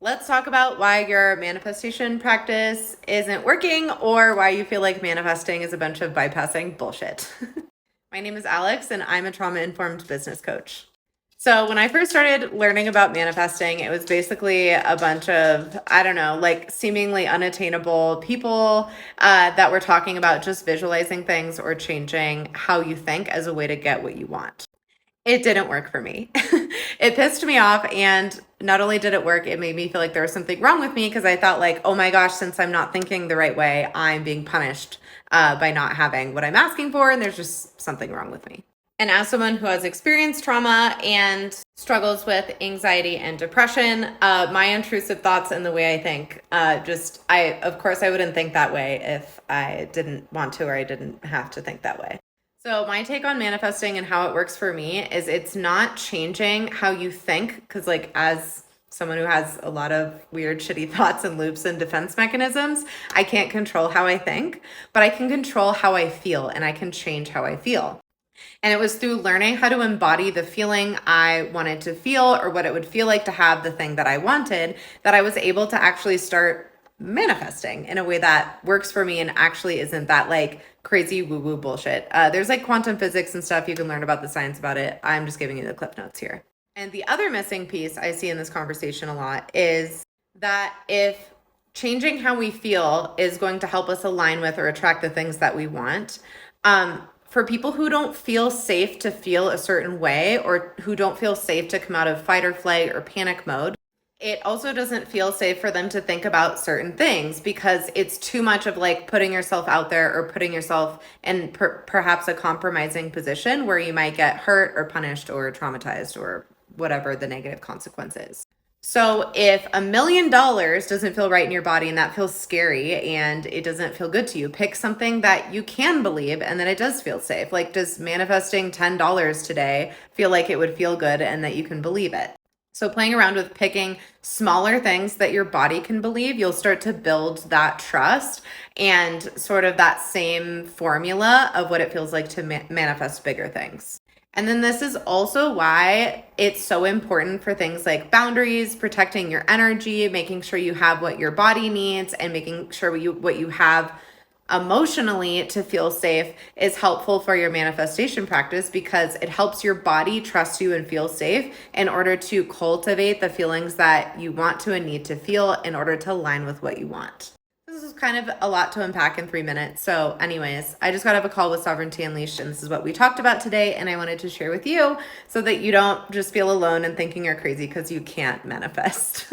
Let's talk about why your manifestation practice isn't working or why you feel like manifesting is a bunch of bypassing bullshit. My name is Alex, and I'm a trauma informed business coach. So, when I first started learning about manifesting, it was basically a bunch of, I don't know, like seemingly unattainable people that were talking about just visualizing things or changing how you think as a way to get what you want. It didn't work for me. It pissed me off. And not only did it work, it made me feel like there was something wrong with me because I thought, like, oh my gosh, since I'm not thinking the right way, I'm being punished by not having what I'm asking for. And there's just something wrong with me. And as someone who has experienced trauma and struggles with anxiety and depression, my intrusive thoughts and the way I think, of course, I wouldn't think that way if I didn't want to or I didn't have to think that way. So, my take on manifesting and how it works for me is it's not changing how you think. Because, like, as someone who has a lot of weird, shitty thoughts and loops and defense mechanisms, I can't control how I think, but I can control how I feel and I can change how I feel. And it was through learning how to embody the feeling I wanted to feel or what it would feel like to have the thing that I wanted that I was able to actually start manifesting in a way that works for me and actually isn't that like crazy woo woo bullshit. There's like quantum physics and stuff. You can learn about the science about it. I'm just giving you the clip notes here. And the other missing piece I see in this conversation a lot is that if changing how we feel is going to help us align with or attract the things that we want, for people who don't feel safe to feel a certain way or who don't feel safe to come out of fight or flight or panic mode, it also doesn't feel safe for them to think about certain things because it's too much of like putting yourself out there or putting yourself in perhaps a compromising position where you might get hurt or punished or traumatized or whatever the negative consequence is. So if $1 million doesn't feel right in your body and that feels scary and it doesn't feel good to you, pick something that you can believe and that it does feel safe. Like, does manifesting $10 today feel like it would feel good and that you can believe it? So playing around with picking smaller things that your body can believe, you'll start to build that trust and sort of that same formula of what it feels like to manifest bigger things. And then this is also why it's so important for things like boundaries, protecting your energy, making sure you have what your body needs, and making sure what you have emotionally to feel safe is helpful for your manifestation practice because it helps your body trust you and feel safe in order to cultivate the feelings that you want to and need to feel in order to align with what you want. This is kind of a lot to unpack in 3 minutes. So anyways, I just got off a call with Sovereignty Unleashed and this is what we talked about today. And I wanted to share with you so that you don't just feel alone and thinking you're crazy because you can't manifest.